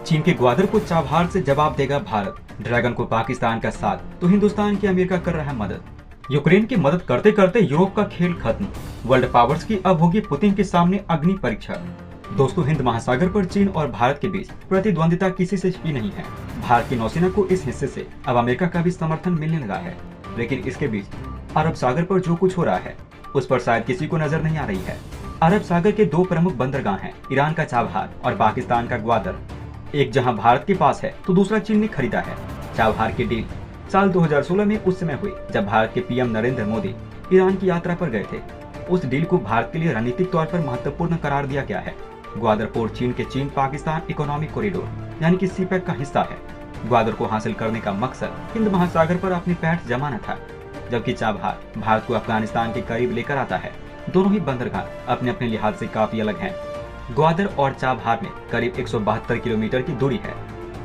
चीन के ग्वादर को चाबहार से जवाब देगा भारत। ड्रैगन को पाकिस्तान का साथ तो हिंदुस्तान की अमेरिका कर रहा है मदद। यूक्रेन की मदद करते करते यूरोप का खेल खत्म। वर्ल्ड पावर्स की अब होगी पुतिन के सामने अग्नि परीक्षा। दोस्तों, हिंद महासागर पर चीन और भारत के बीच प्रतिद्वंदिता किसी से छिपी नहीं है। भारत की नौसेना को इस हिस्से से अब अमेरिका का भी समर्थन मिलने लगा है। लेकिन इसके बीच अरब सागर पर जो कुछ हो रहा है उस पर शायद किसी को नजर नहीं आ रही है। अरब सागर के दो प्रमुख बंदरगाह हैं, ईरान का चाबहार और पाकिस्तान का ग्वादर। एक जहां भारत के पास है तो दूसरा चीन ने खरीदा है। चाबहार की डील साल 2016 में उस समय हुई जब भारत के पीएम नरेंद्र मोदी ईरान की यात्रा पर गए थे। उस डील को भारत के लिए रणनीतिक तौर पर महत्वपूर्ण करार दिया गया है। ग्वादर पोर्ट चीन के चीन पाकिस्तान इकोनॉमिक कॉरिडोर यानी कि सीपैक का हिस्सा है। ग्वादर को हासिल करने का मकसद हिंद महासागर पर अपनी पैठ जमाना था, जबकि चाबहार भारत को अफगानिस्तान के करीब लेकर आता है। दोनों ही बंदरगाह अपने अपने लिहाज से काफी अलग हैं। ग्वादर और चाबहार में करीब 172 किलोमीटर की दूरी है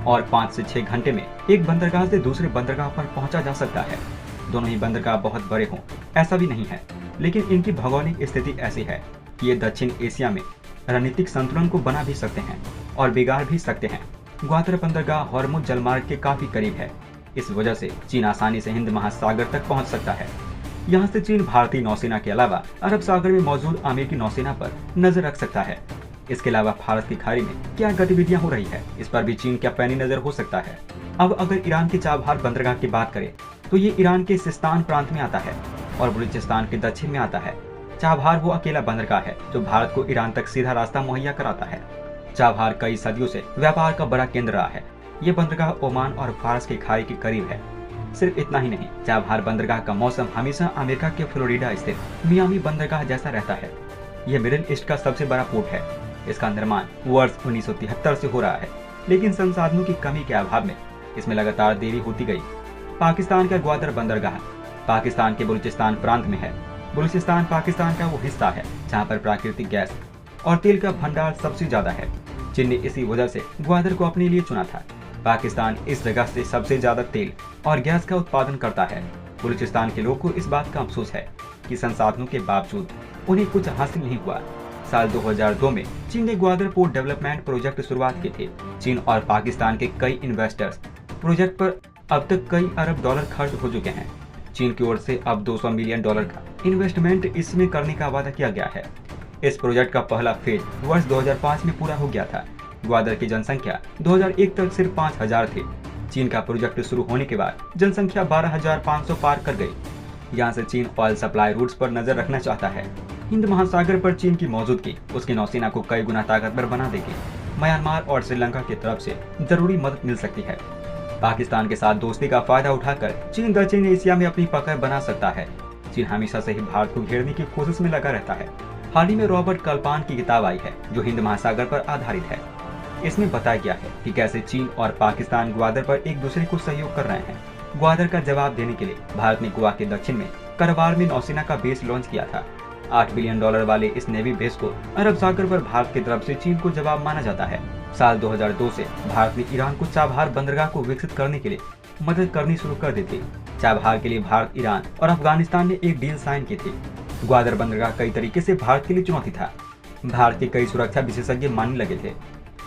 और 5 से 6 घंटे में एक बंदरगाह से दूसरे बंदरगाह पर पहुंचा जा सकता है। दोनों ही बंदरगाह बहुत बड़े हों ऐसा भी नहीं है, लेकिन इनकी भौगोलिक स्थिति ऐसी है कि ये दक्षिण एशिया में रणनीतिक संतुलन को बना भी सकते हैं और बिगाड़ भी सकते हैं। ग्वादर बंदरगाह हॉर्मुज जलमार्ग के काफी करीब है। इस वजह से चीन आसानी से हिंद महासागर तक पहुंच सकता है। यहाँ से चीन भारतीय नौसेना के अलावा अरब सागर में मौजूद अमेरिकी नौसेना पर नजर रख सकता है। इसके अलावा भारत की खाड़ी में क्या गतिविधियां हो रही है इस पर भी चीन का पैनी नजर हो सकता है। अब अगर ईरान के चाबहार बंदरगाह की बात करें तो ये ईरान के सिस्तान प्रांत में आता है और बलूचिस्तान के दक्षिण में आता है। चाबहार वो अकेला बंदरगाह है जो भारत को ईरान तक सीधा रास्ता मुहैया कराता है। चाबहार कई सदियों से व्यापार का बड़ा केंद्र रहा है। ये बंदरगाह ओमान और फारस के खाड़ी के करीब है। सिर्फ इतना ही नहीं, चाबहार बंदरगाह का मौसम हमेशा अमेरिका के फ्लोरिडा स्थित मियामी बंदरगाह जैसा रहता है। यह मिडिल ईस्ट का सबसे बड़ा पोर्ट है। इसका निर्माण वर्ष 1973 से हो रहा है, लेकिन संसाधनों की कमी के अभाव में इसमें लगातार देरी होती गई। पाकिस्तान का ग्वादर बंदरगाह पाकिस्तान के बलूचिस्तान प्रांत में है। बलूचिस्तान पाकिस्तान का वो हिस्सा है जहाँ पर प्राकृतिक गैस और तेल का भंडार सबसे ज्यादा है। चीन ने इसी वजह से ग्वादर को अपने लिए चुना था। पाकिस्तान इस जगह से सबसे ज्यादा तेल और गैस का उत्पादन करता है। बलूचिस्तान के लोगों को इस बात का अफसोस है कि संसाधनों के बावजूद उन्हें कुछ हासिल नहीं हुआ। साल 2002 में चीन ने ग्वादर पोर्ट डेवलपमेंट प्रोजेक्ट शुरुआत की थी। चीन और पाकिस्तान के कई इन्वेस्टर्स प्रोजेक्ट पर अब तक कई अरब डॉलर खर्च हो चुके हैं। चीन की ओर से अब 200 मिलियन डॉलर का इन्वेस्टमेंट इसमें करने का वादा किया गया है। इस प्रोजेक्ट का पहला फेज वर्ष 2005 में पूरा हो गया था। ग्वादर की जनसंख्या 2001 तक सिर्फ 5000 थी। चीन का प्रोजेक्ट शुरू होने के बाद जनसंख्या 12500 पार कर गई। यहाँ से चीन ऑयल सप्लाई रूट्स पर नजर रखना चाहता है। हिंद महासागर पर चीन की मौजूदगी उसकी नौसेना को कई गुना ताकतवर बना देगी। म्यांमार और श्रीलंका की तरफ से जरूरी मदद मिल सकती है। पाकिस्तान के साथ दोस्ती का फायदा उठाकर चीन दक्षिण एशिया में अपनी पकड़ बना सकता है। चीन हमेशा से ही भारत को घेरने की कोशिश में लगा रहता है। हाल ही में रॉबर्ट कल्पान की किताब आई है जो हिंद महासागर पर आधारित है। इसमें बताया गया है कि कैसे चीन और पाकिस्तान ग्वादर पर एक दूसरे को सहयोग कर रहे हैं। ग्वादर का जवाब देने के लिए भारत ने गोवा के दक्षिण में करवार में नौसेना का बेस लॉन्च किया था। $8 बिलियन वाले इस नेवी बेस को अरब सागर पर भारत की तरफ से चीन को जवाब माना जाता है। साल 2002 से भारत ने ईरान को चाबहार बंदरगाह को विकसित करने के लिए मदद करनी शुरू कर दी थी। चाबहार के लिए भारत, ईरान और अफगानिस्तान ने एक डील साइन की थी। ग्वादर बंदरगाह कई तरीके से भारत के लिए चुनौती था। भारत के कई सुरक्षा विशेषज्ञ मानने लगे थे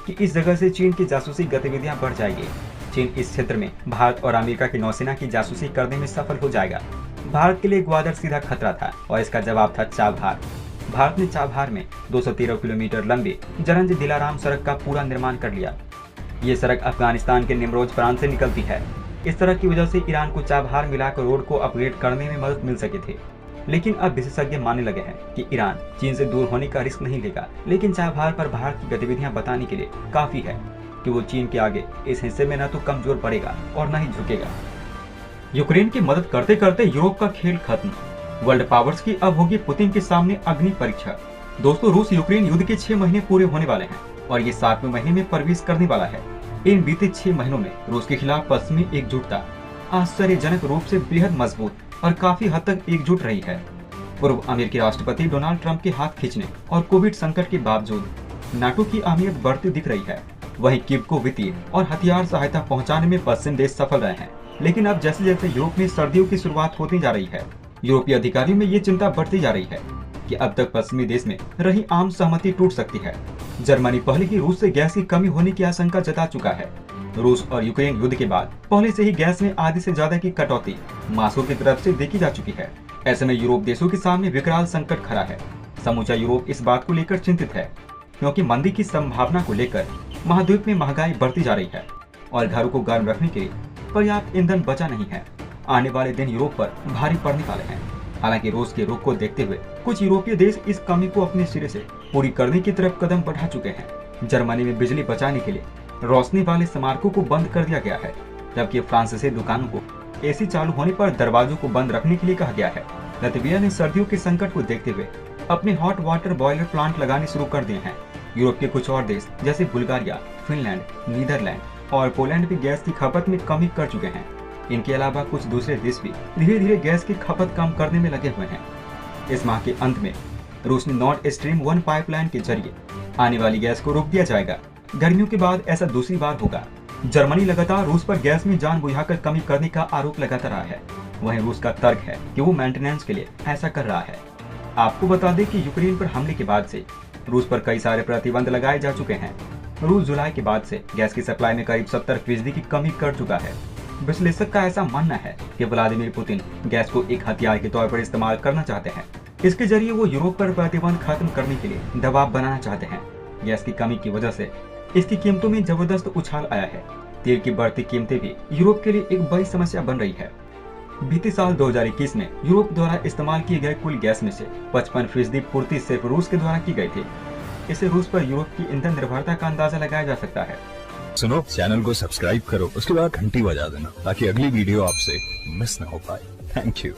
कि इस जगह से चीन की जासूसी गतिविधियां बढ़ जाएगी। चीन इस क्षेत्र में भारत और अमेरिका की नौसेना की जासूसी करने में सफल हो जाएगा। भारत के लिए ग्वादर सीधा खतरा था और इसका जवाब था चाबहार। भारत ने चाबहार में 213 किलोमीटर लंबी जरंज दिलाराम सड़क का पूरा निर्माण कर लिया। ये सड़क अफगानिस्तान के निमरोज प्रांत से निकलती है। इस सड़क की वजह से ईरान को चाबहार मिलाकर रोड को अपग्रेड करने में मदद मिल सकी थी। लेकिन अब विशेषज्ञ मानने लगे हैं कि ईरान चीन से दूर होने का रिस्क नहीं लेगा, लेकिन चाबहार पर भारत की गतिविधियां बताने के लिए काफी है कि वो चीन के आगे इस हिस्से में न तो कमजोर पड़ेगा और न ही झुकेगा। यूक्रेन की मदद करते करते यूरोप का खेल खत्म। वर्ल्ड पावर्स की अब होगी पुतिन के सामने अग्नि परीक्षा। दोस्तों, रूस यूक्रेन युद्ध के 6 महीने पूरे होने वाले हैं और ये 7वें महीने में प्रवेश करने वाला है। इन बीते 6 महीनों में रूस के खिलाफ पश्चिमी एकजुटता आश्चर्यजनक रूप से बेहद मजबूत और काफी हद तक एकजुट रही है। पूर्व अमेरिकी राष्ट्रपति डोनाल्ड ट्रंप के हाथ खींचने और कोविड संकट के बावजूद नाटो की अहमियत बढ़ती दिख रही है। वहीं कीव को वित्तीय और हथियार सहायता पहुंचाने में पश्चिम देश सफल रहे हैं। लेकिन अब जैसे जैसे यूरोप में सर्दियों की शुरुआत होती जा रही है, यूरोपीय अधिकारियों में ये चिंता बढ़ती जा रही है कि अब तक पश्चिमी देश में रही आम सहमति टूट सकती है। जर्मनी पहले ही रूस से गैस की कमी होने की आशंका जता चुका है। रूस और यूक्रेन युद्ध के बाद पहले से ही गैस में आधे से ज्यादा की कटौती मॉस्को की तरफ से देखी जा चुकी है। ऐसे में यूरोप देशों के सामने विकराल संकट खड़ा है। समूचा यूरोप इस बात को लेकर चिंतित है क्योंकि मंदी की संभावना को लेकर महाद्वीप में महंगाई बढ़ती जा रही है और घरों को गर्म रखने के लिए पर्याप्त ईंधन बचा नहीं है। आने वाले दिन यूरोप पर भारी पड़ने वाले हैं। हालांकि रूस के रुख को देखते हुए कुछ यूरोपीय देश इस कमी को अपने सिरे से पूरी करने की तरफ कदम बढ़ा चुके हैं। जर्मनी में बिजली बचाने के लिए रोशनी वाले स्मारकों को बंद कर दिया गया है, जबकि फ्रांस से दुकानों को एसी चालू होने पर दरवाजों को बंद रखने के लिए कहा गया है। लतविया ने सर्दियों के संकट को देखते हुए अपने हॉट वाटर बॉयलर प्लांट लगाने शुरू कर दिए हैं। यूरोप के कुछ और देश जैसे बुल्गारिया, फिनलैंड, नीदरलैंड और पोलैंड भी गैस की खपत में कमी कर चुके हैं। इनके अलावा कुछ दूसरे देश भी धीरे धीरे गैस की खपत कम करने में लगे हुए हैं। इस माह के अंत में रूस ने नॉर्थ स्ट्रीम 1 पाइपलाइन के जरिए आने वाली गैस को रोक दिया जाएगा। गर्मियों के बाद ऐसा दूसरी बार होगा। जर्मनी लगातार रूस पर गैस में जान बुझाकर कमी करने का आरोप लगाता रहा है। वहीं रूस का तर्क है कि वो मेंटेनेंस के लिए ऐसा कर रहा है। आपको बता दें कि यूक्रेन पर हमले के बाद से रूस पर कई सारे प्रतिबंध लगाए जा चुके हैं। रूस जुलाई के बाद से गैस की सप्लाई में करीब 70% की कमी कर चुका है। विश्लेषक का ऐसा मानना है कि व्लादिमीर पुतिन गैस को एक हथियार के तौर पर इस्तेमाल करना चाहते हैं। इसके जरिए वो यूरोप पर प्रतिबंध खत्म करने के लिए दबाव बनाना चाहते हैं। गैस की कमी की वजह से इसकी कीमतों में जबरदस्त उछाल आया है। तेल की बढ़ती कीमतें भी यूरोप के लिए एक बड़ी समस्या बन रही है। बीते साल 2021 में यूरोप द्वारा इस्तेमाल किए गए कुल गैस में से 55% पूर्ति सिर्फ रूस के द्वारा की गई थी। इससे रूस पर यूरोप की ईंधन निर्भरता का अंदाजा लगाया जा सकता है। सुनो, चैनल को सब्सक्राइब करो, उसके बाद घंटी बजा देना ताकि अगली वीडियो आपसे मिस ना हो पाए। Thank you.